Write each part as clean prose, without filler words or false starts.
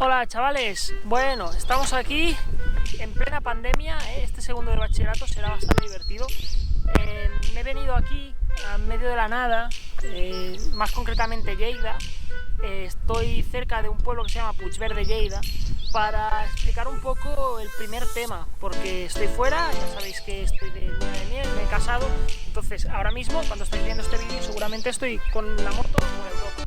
Hola chavales, bueno, estamos aquí en plena pandemia, este segundo de bachillerato será bastante divertido. Me he venido aquí a medio de la nada, más concretamente Lleida. Estoy cerca de un pueblo que se llama Puigverd, Lleida, para explicar un poco el primer tema, porque estoy fuera, ya sabéis que estoy de luna de miel, me he casado, entonces ahora mismo cuando estáis viendo este vídeo seguramente estoy con la moto por Europa.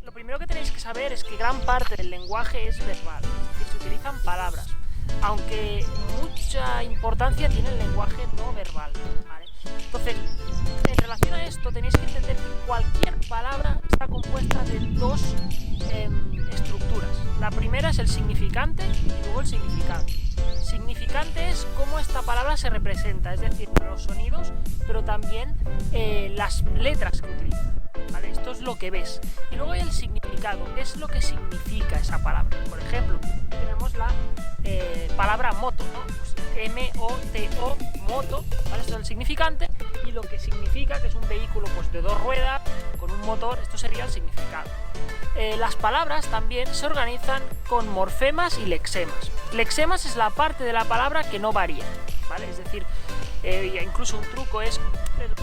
Lo primero que tenéis que saber es que gran parte del lenguaje es verbal, es decir, se utilizan palabras, aunque mucha importancia tiene el lenguaje no verbal, ¿vale? Entonces, en relación a esto tenéis que entender que cualquier palabra está compuesta de dos estructuras. La primera es el significante y luego el significado. Significante es cómo esta palabra se representa, es decir, los sonidos, pero también las letras que utiliza. ¿Vale? Esto es lo que ves. Y luego hay el significado, qué es lo que significa esa palabra. Por ejemplo, tenemos la palabra moto, ¿no? Pues M-O-T-O, moto, ¿vale? Esto es el significante, y lo que significa que es un vehículo pues, de dos ruedas, con un motor, esto sería el significado. Las palabras también se organizan con morfemas y lexemas. Lexemas es la parte de la palabra que no varía, ¿vale? Es decir, incluso un truco es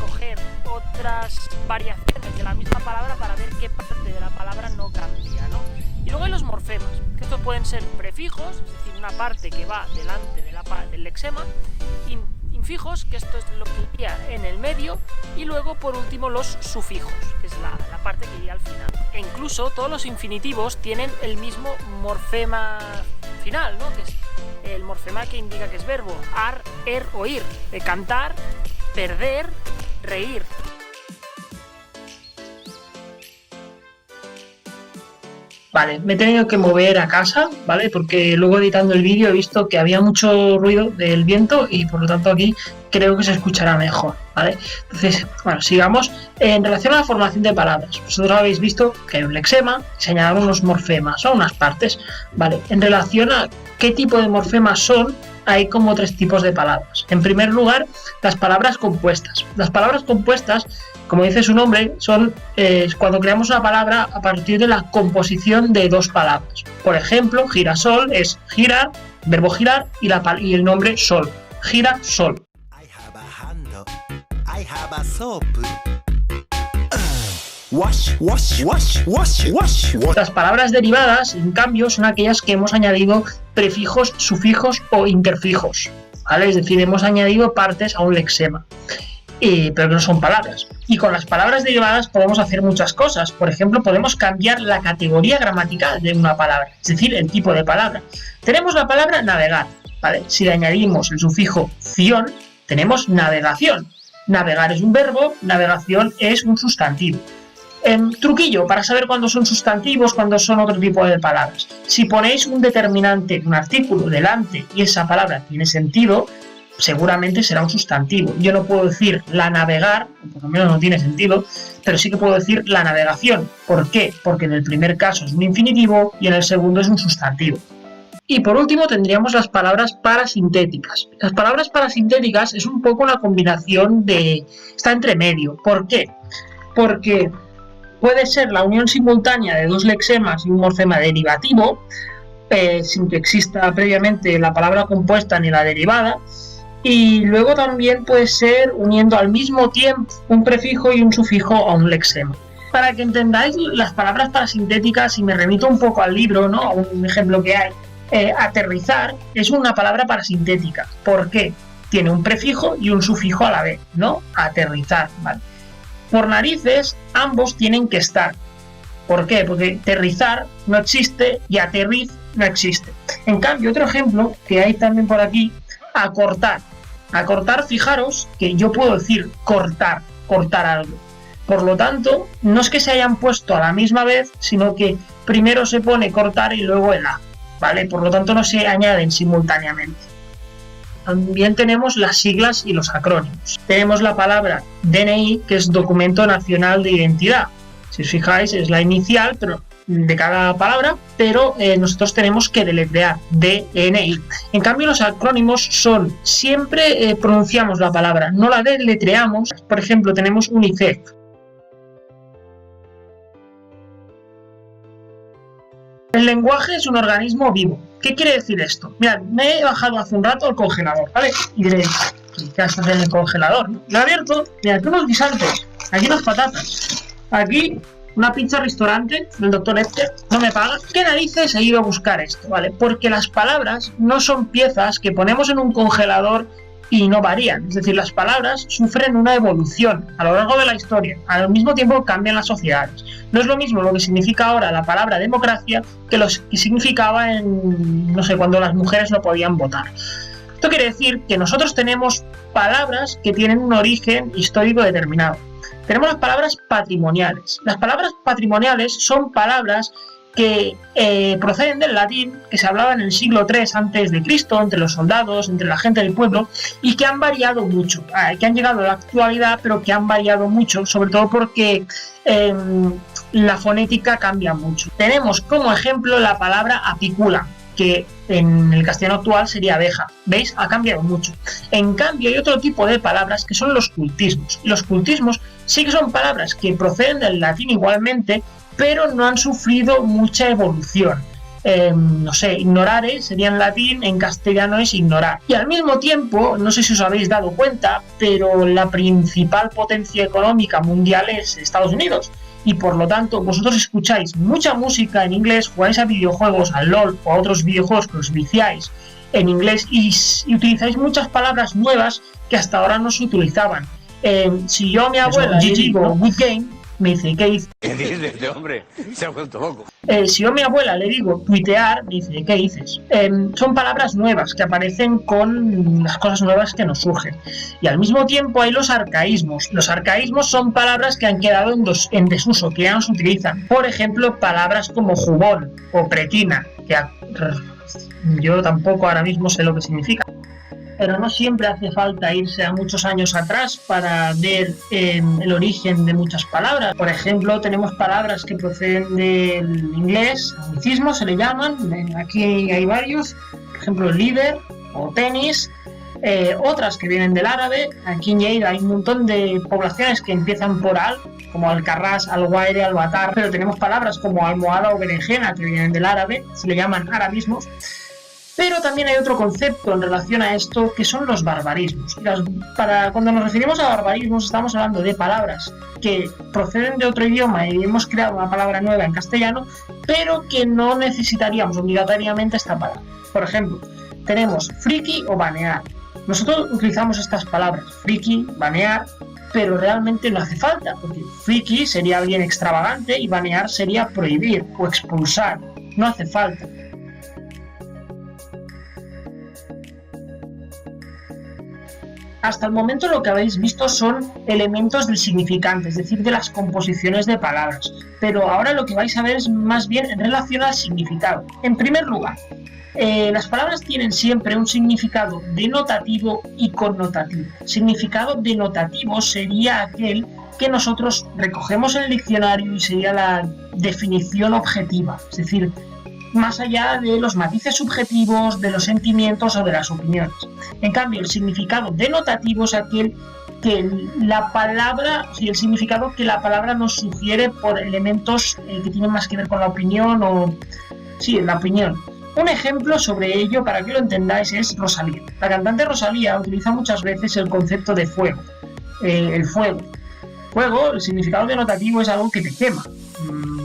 coger otras variaciones de la misma palabra para ver qué parte de la palabra no cambia, ¿no? Y luego hay los morfemas, que estos pueden ser prefijos, es decir, una parte que va delante del lexema, infijos, que esto es lo que iría en el medio, y luego por último los sufijos, que es la parte que iría al final. E incluso todos los infinitivos tienen el mismo morfema final, ¿no? Que es el morfema que indica que es verbo, ar, oír, cantar, perder, reír. Vale, me he tenido que mover a casa, ¿vale? Porque luego editando el vídeo he visto que había mucho ruido del viento y por lo tanto aquí creo que se escuchará mejor, ¿vale? Entonces, bueno, sigamos. En relación a la formación de palabras, vosotros habéis visto que hay un lexema, se añaden unos morfemas, son unas partes, ¿vale? En relación a qué tipo de morfemas son, hay como tres tipos de palabras. En primer lugar, las palabras compuestas. Las palabras compuestas, como dice su nombre, son cuando creamos una palabra a partir de la composición de dos palabras. Por ejemplo, girasol es girar, verbo girar, y el nombre sol, gira, sol. I have a soap. Wash, wash, wash, wash, wash, wash. Las palabras derivadas, en cambio, son aquellas que hemos añadido prefijos, sufijos o interfijos, ¿vale? Es decir, hemos añadido partes a un lexema, pero que no son palabras. Y con las palabras derivadas podemos hacer muchas cosas. Por ejemplo, podemos cambiar la categoría gramatical de una palabra, es decir, el tipo de palabra. Tenemos la palabra navegar, ¿vale? Si le añadimos el sufijo ción, tenemos navegación. Navegar es un verbo, navegación es un sustantivo. Truquillo para saber cuándo son sustantivos, cuándo son otro tipo de palabras. Si ponéis un determinante, un artículo delante y esa palabra tiene sentido, seguramente será un sustantivo. Yo no puedo decir la navegar, por lo menos no tiene sentido, pero sí que puedo decir la navegación. ¿Por qué? Porque en el primer caso es un infinitivo y en el segundo es un sustantivo. Y por último tendríamos las palabras parasintéticas. Las palabras parasintéticas es un poco una combinación está entre medio. ¿Por qué? Porque puede ser la unión simultánea de dos lexemas y un morfema derivativo, sin que exista previamente la palabra compuesta ni la derivada, y luego también puede ser uniendo al mismo tiempo un prefijo y un sufijo a un lexema. Para que entendáis las palabras parasintéticas, y me remito un poco al libro, ¿no? A un ejemplo que hay, aterrizar es una palabra parasintética. ¿Por qué? Tiene un prefijo y un sufijo a la vez, ¿no? Aterrizar, ¿vale? Por narices, ambos tienen que estar. ¿Por qué? Porque aterrizar no existe y aterriz no existe. En cambio, otro ejemplo que hay también por aquí, acortar. Acortar, fijaros que yo puedo decir cortar algo. Por lo tanto, no es que se hayan puesto a la misma vez, sino que primero se pone cortar y luego el a, ¿vale? Por lo tanto, no se añaden simultáneamente. También tenemos las siglas y los acrónimos. Tenemos la palabra DNI, que es Documento Nacional de Identidad. Si os fijáis, es la inicial de cada palabra, pero nosotros tenemos que deletrear DNI. En cambio, los acrónimos son, siempre pronunciamos la palabra, no la deletreamos. Por ejemplo, tenemos UNICEF. El lenguaje es un organismo vivo. ¿Qué quiere decir esto? Mirad, me he bajado hace un rato al congelador, ¿vale? Y diréis, ¿qué haces en el congelador? Lo he abierto, mirad, aquí unos guisantes, aquí unas patatas, aquí una pizza restaurante del Dr. Edgar, no me paga. ¿Qué narices he ido a buscar esto? ¿Vale? Porque las palabras no son piezas que ponemos en un congelador y no varían. Es decir, las palabras sufren una evolución a lo largo de la historia. Al mismo tiempo cambian las sociedades. No es lo mismo lo que significa ahora la palabra democracia que lo que significaba en, no sé, cuando las mujeres no podían votar. Esto quiere decir que nosotros tenemos palabras que tienen un origen histórico determinado. Tenemos las palabras patrimoniales. Las palabras patrimoniales son palabras que proceden del latín, que se hablaba en el siglo III a.C., entre los soldados, entre la gente del pueblo, y que han variado mucho, que han llegado a la actualidad, pero que han variado mucho, sobre todo porque la fonética cambia mucho. Tenemos como ejemplo la palabra apicula, que en el castellano actual sería abeja. ¿Veis? Ha cambiado mucho. En cambio, hay otro tipo de palabras que son los cultismos. Y los cultismos sí que son palabras que proceden del latín igualmente, pero no han sufrido mucha evolución. No sé, ignorare sería en latín, en castellano es ignorar. Y al mismo tiempo, no sé si os habéis dado cuenta, pero la principal potencia económica mundial es Estados Unidos. Y por lo tanto, vosotros escucháis mucha música en inglés, jugáis a videojuegos, al LOL o a otros videojuegos que os viciáis en inglés y utilizáis muchas palabras nuevas que hasta ahora no se utilizaban. Si yo a mi abuela le digo good game, me dice, ¿qué dices? ¿Qué dices este hombre? Se ha vuelto loco. Si yo a mi abuela le digo tuitear, me dice, ¿qué dices? Son palabras nuevas que aparecen con las cosas nuevas que nos surgen. Y al mismo tiempo hay los arcaísmos. Los arcaísmos son palabras que han quedado en desuso, que ya no se utilizan. Por ejemplo, palabras como jubón o pretina, que yo tampoco ahora mismo sé lo que significa. Pero no siempre hace falta irse a muchos años atrás para ver el origen de muchas palabras. Por ejemplo, tenemos palabras que proceden del inglés, anglicismos se le llaman, aquí hay varios, por ejemplo líder o tenis, otras que vienen del árabe. Aquí en Lleida hay un montón de poblaciones que empiezan por al, como Alcarrás, Alguaire, Albatar, pero tenemos palabras como almohada o berenjena que vienen del árabe, se le llaman arabismos. Pero también hay otro concepto en relación a esto que son los barbarismos. Cuando nos referimos a barbarismos estamos hablando de palabras que proceden de otro idioma y hemos creado una palabra nueva en castellano, pero que no necesitaríamos obligatoriamente esta palabra. Por ejemplo, tenemos friki o banear. Nosotros utilizamos estas palabras, friki, banear, pero realmente no hace falta, porque friki sería alguien extravagante y banear sería prohibir o expulsar. No hace falta. Hasta el momento lo que habéis visto son elementos del significante, es decir, de las composiciones de palabras. Pero ahora lo que vais a ver es más bien en relación al significado. En primer lugar, las palabras tienen siempre un significado denotativo y connotativo. Significado denotativo sería aquel que nosotros recogemos en el diccionario y sería la definición objetiva, es decir, más allá de los matices subjetivos, de los sentimientos o de las opiniones. En cambio, el significado denotativo es aquel que la palabra, o sea, el significado que la palabra nos sugiere por elementos que tienen más que ver con la opinión o... sí, la opinión. Un ejemplo sobre ello, para que lo entendáis, es Rosalía. La cantante Rosalía utiliza muchas veces el concepto de fuego. El fuego. Fuego, el significado denotativo es algo que te quema.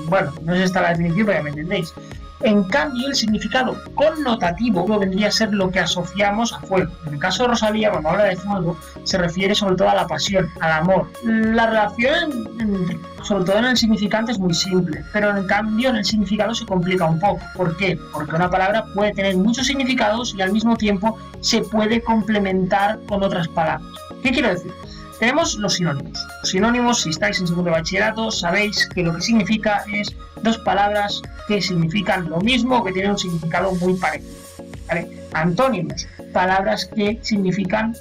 Bueno, no es esta la definición, pero ya me entendéis. En cambio, el significado connotativo vendría a ser lo que asociamos a fuego. En el caso de Rosalía, cuando habla de fuego, se refiere sobre todo a la pasión, al amor. La relación, sobre todo en el significante, es muy simple, pero en cambio en el significado se complica un poco. ¿Por qué? Porque una palabra puede tener muchos significados y al mismo tiempo se puede complementar con otras palabras. ¿Qué quiero decir? Tenemos los sinónimos. Los sinónimos, si estáis en segundo de bachillerato, sabéis que lo que significa es dos palabras que significan lo mismo o que tienen un significado muy parecido. ¿Vale? Antónimos, palabras que significan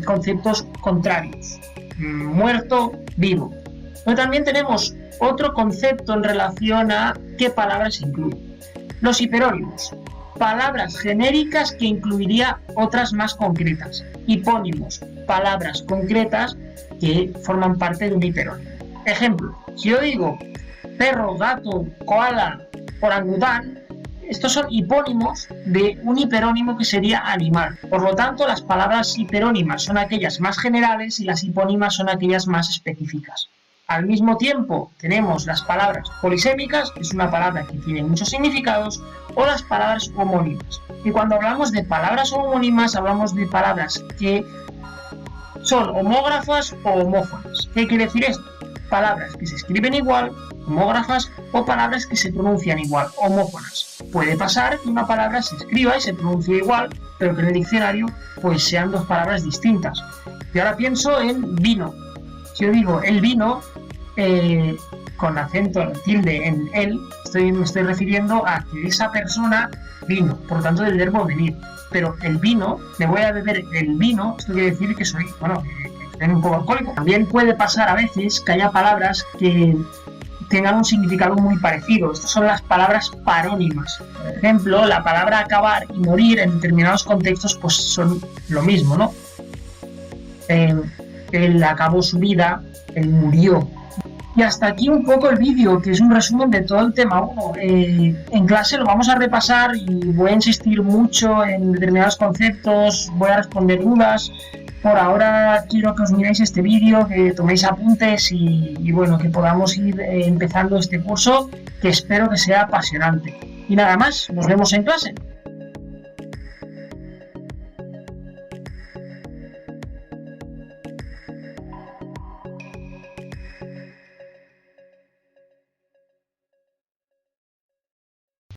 conceptos contrarios. Muerto, vivo. Pero también tenemos otro concepto en relación a qué palabras incluyen. Los hiperónimos, palabras genéricas que incluiría otras más concretas. Hipónimos, palabras concretas que forman parte de un hiperónimo. Ejemplo, si yo digo perro, gato, koala, orangután. Estos son hipónimos de un hiperónimo que sería animal. Por lo tanto, las palabras hiperónimas son aquellas más generales y las hipónimas son aquellas más específicas. Al mismo tiempo, tenemos las palabras polisémicas, que es una palabra que tiene muchos significados, o las palabras homónimas. Y cuando hablamos de palabras homónimas, hablamos de palabras que son homógrafas o homófonas. ¿Qué quiere decir esto? Palabras que se escriben igual, homógrafas, o palabras que se pronuncian igual, homófonas. Puede pasar que una palabra se escriba y se pronuncie igual, pero que en el diccionario pues sean dos palabras distintas. Y ahora pienso en vino. Si yo digo el vino, con acento tilde en el, me estoy refiriendo a que esa persona vino, por lo tanto del verbo venir. Pero el vino, me voy a beber el vino, esto quiere decir que soy, que estoy un poco alcohólico. También puede pasar a veces que haya palabras que tengan un significado muy parecido. Estas son las palabras parónimas. Por ejemplo, la palabra acabar y morir en determinados contextos pues son lo mismo, ¿no? Él acabó su vida, él murió. Y hasta aquí un poco el vídeo, que es un resumen de todo el tema 1. En clase lo vamos a repasar y voy a insistir mucho en determinados conceptos, voy a responder dudas. Por ahora quiero que os miréis este vídeo, que toméis apuntes y bueno, que podamos ir empezando este curso, que espero que sea apasionante. Y nada más, nos vemos en clase.